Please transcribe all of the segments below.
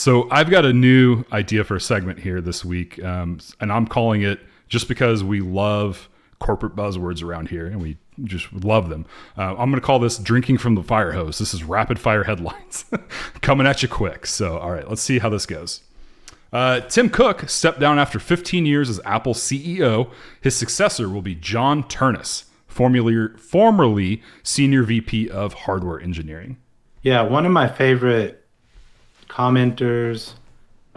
So I've got a new idea for a segment here this week, and I'm calling it, just because we love corporate buzzwords around here and we just love them. I'm going to call this Drinking from the Firehose. This is rapid fire headlines coming at you quick. So, all right, let's see how this goes. Tim Cook stepped down after 15 years as Apple CEO. His successor will be John Ternus, formerly Senior VP of Hardware Engineering. Yeah, one of my favorite commenters,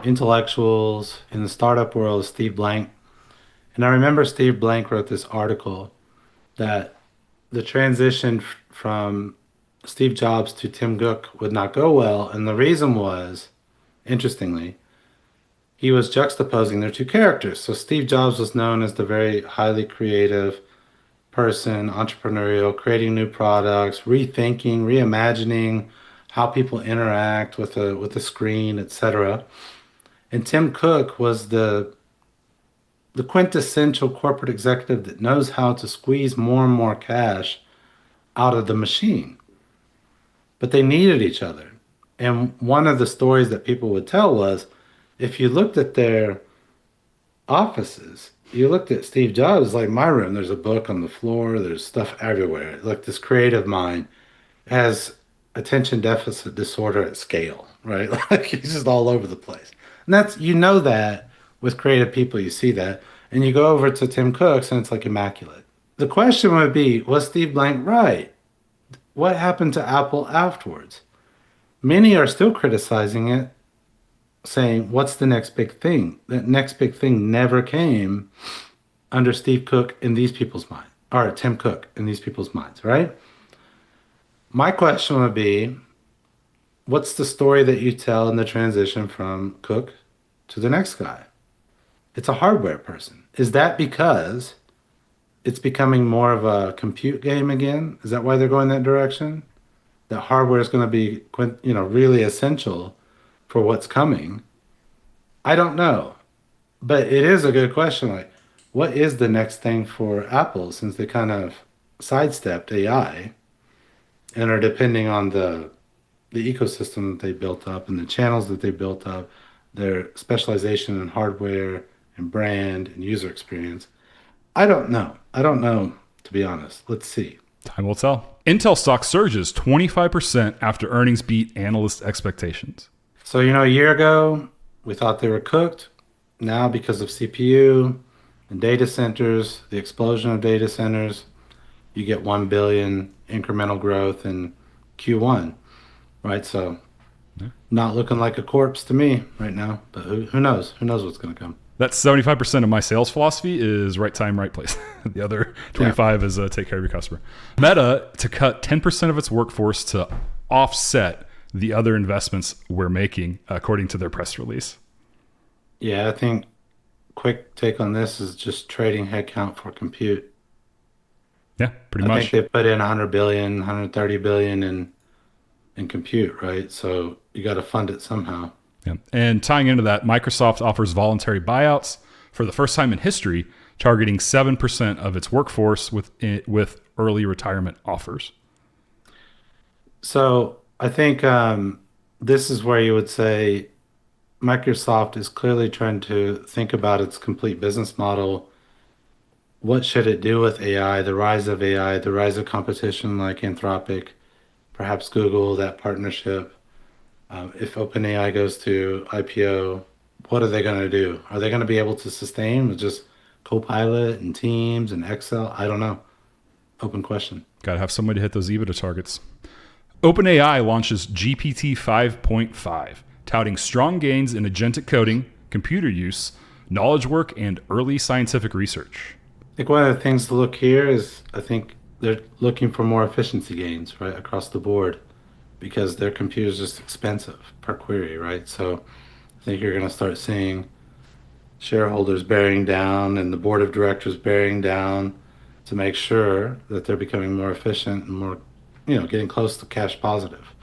intellectuals in the startup world is Steve Blank. And I remember Steve Blank wrote this article that the transition from Steve Jobs to Tim Cook would not go well. And the reason was, interestingly, he was juxtaposing their two characters. So Steve Jobs was known as the very highly creative person, entrepreneurial, creating new products, rethinking, reimagining how people interact with a screen, etc. And Tim Cook was the quintessential corporate executive that knows how to squeeze more and more cash out of the machine. But they needed each other. And one of the stories that people would tell was, if you looked at their offices, you looked at Steve Jobs, like my room, there's a book on the floor, there's stuff everywhere. Like this creative mind has attention deficit disorder at scale, right? Like he's just all over the place. And that's, you know, that with creative people, you see that. And you go over to Tim Cook's and it's like immaculate. The question would be, was Steve Blank right? What happened to Apple afterwards? Many are still criticizing it, saying, what's the next big thing? That next big thing never came under Steve Cook in these people's minds, or Tim Cook in these people's minds, right? My question would be, what's the story that you tell in the transition from Cook to the next guy? It's a hardware person. Is that because it's becoming more of a compute game again? Is that why they're going that direction? That hardware is going to be, really essential for what's coming? I don't know. But it is a good question. Like, what is the next thing for Apple, since they kind of sidestepped AI and are depending on the ecosystem that they built up and the channels that they built up, their specialization in hardware and brand and user experience? I don't know. To be honest. Let's see. Time will tell. Intel stock surges 25% after earnings beat analyst expectations. So, a year ago, we thought they were cooked. Now, because of CPU and data centers, the explosion of data centers, you get 1 billion incremental growth in Q1, right? So, not looking like a corpse to me right now, but who knows? Who knows what's going to come? That's 75% of my sales philosophy is right time, right place. The other 25 is take care of your customer. Meta to cut 10% of its workforce to offset the other investments we're making, according to their press release. Yeah, I think quick take on this is just trading headcount for compute. Yeah, pretty much. I think they put in 100 billion, 130 billion in compute, right? So you got to fund it somehow. Yeah. And tying into that, Microsoft offers voluntary buyouts for the first time in history, targeting 7% of its workforce with early retirement offers. So I think this is where you would say Microsoft is clearly trying to think about its complete business model. What should it do with AI, the rise of AI, the rise of competition like Anthropic, perhaps Google, that partnership? If OpenAI goes to IPO, what are they going to do? Are they going to be able to sustain with just Copilot and Teams and Excel? I don't know. Open question. Got to have somebody to hit those EBITDA targets. OpenAI launches GPT 5.5, touting strong gains in agentic coding, computer use, knowledge work, and early scientific research. I think one of the things to look here is, I think they're looking for more efficiency gains, right, across the board, because their compute is just expensive per query, right? So I think you're going to start seeing shareholders bearing down and the board of directors bearing down to make sure that they're becoming more efficient and more, getting close to cash positive,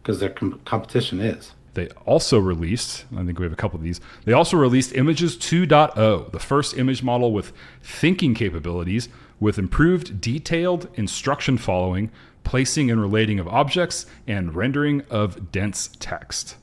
because their competition is. They also released, I think we have a couple of these, they also released Images 2.0, the first image model with thinking capabilities with improved detailed instruction following, placing and relating of objects, and rendering of dense text.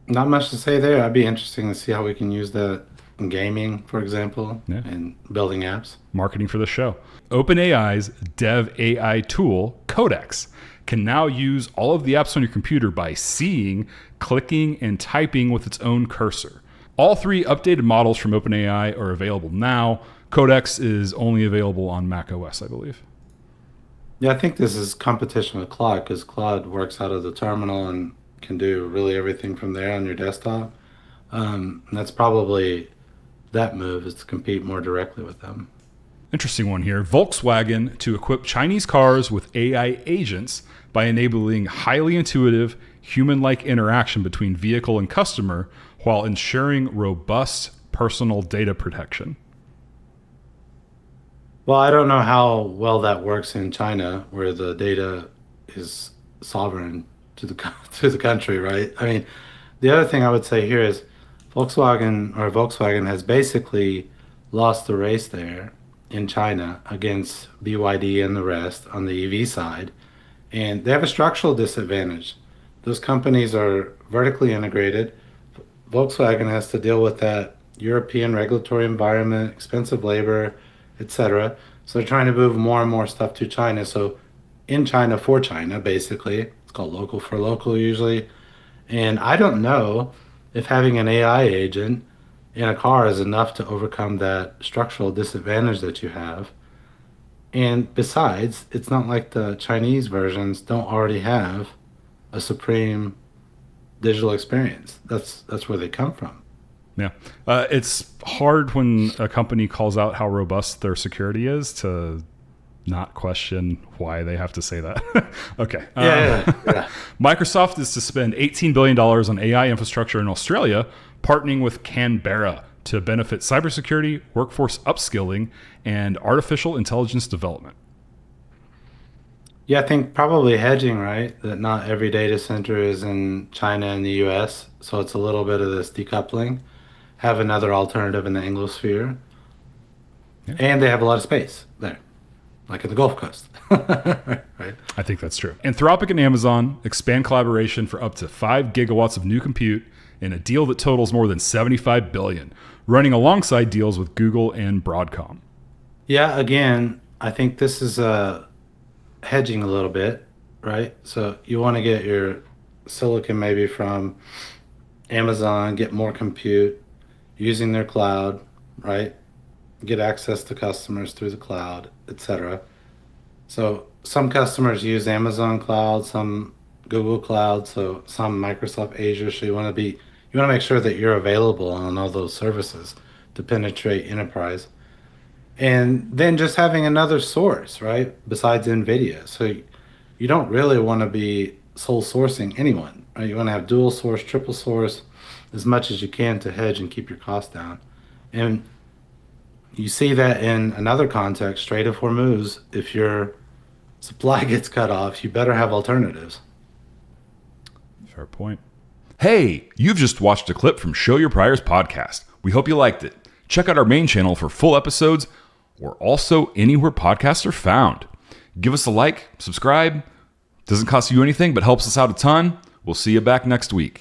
Not much to say there. I'd be interesting to see how we can use that in gaming, for example, Yeah. and building apps. Marketing for the show. OpenAI's Dev AI tool, Codex, can now use all of the apps on your computer by seeing, clicking, and typing with its own cursor. All three updated models from OpenAI are available now. Codex is only available on Mac OS, I believe. Yeah, I think this is competition with Claude because Claude works out of the terminal and can do really everything from there on your desktop. And that's probably that move is to compete more directly with them. Interesting one here. Volkswagen to equip Chinese cars with AI agents by enabling highly intuitive, human-like interaction between vehicle and customer while ensuring robust personal data protection. Well, I don't know how well that works in China, where the data is sovereign to to the country, right? I mean, the other thing I would say here is Volkswagen has basically lost the race there in China against BYD and the rest on the EV side, and they have a structural disadvantage. Those companies are vertically integrated. Volkswagen has to deal with that European regulatory environment, expensive labor, etc. So they're trying to move more and more stuff to China. So in China for China, basically, it's called local for local usually. And I don't know if having an AI agent in a car is enough to overcome that structural disadvantage that you have. And besides, it's not like the Chinese versions don't already have a supreme digital experience. That's where they come from. Yeah. It's hard when a company calls out how robust their security is to not question why they have to say that. Okay. Yeah. Microsoft is to spend $18 billion on AI infrastructure in Australia, partnering with Canberra to benefit cybersecurity, workforce upskilling, and artificial intelligence development. Yeah, I think probably hedging, right? That not every data center is in China and the US, so it's a little bit of this decoupling. Have another alternative in the Anglosphere, Yeah. and they have a lot of space there, like in the Gulf Coast. Right? I think that's true. Anthropic and Amazon expand collaboration for up to 5 gigawatts of new compute in a deal that totals more than $75 billion, running alongside deals with Google and Broadcom. Yeah, again, I think this is hedging a little bit, right? So you want to get your silicon maybe from Amazon, get more compute using their cloud, right? Get access to customers through the cloud, etc. So some customers use Amazon Cloud, some Google Cloud, so some Microsoft Azure. So you want to make sure that you're available on all those services to penetrate enterprise. And then just having another source, right? Besides NVIDIA. So you don't really want to be sole sourcing anyone, right? You want to have dual source, triple source as much as you can to hedge and keep your costs down. And you see that in another context, Strait of Hormuz, if your supply gets cut off, you better have alternatives. Fair point. Hey, you've just watched a clip from Show Your Priors podcast. We hope you liked it. Check out our main channel for full episodes. We're also anywhere podcasts are found. Give us a like, subscribe. Doesn't cost you anything, but helps us out a ton. We'll see you back next week.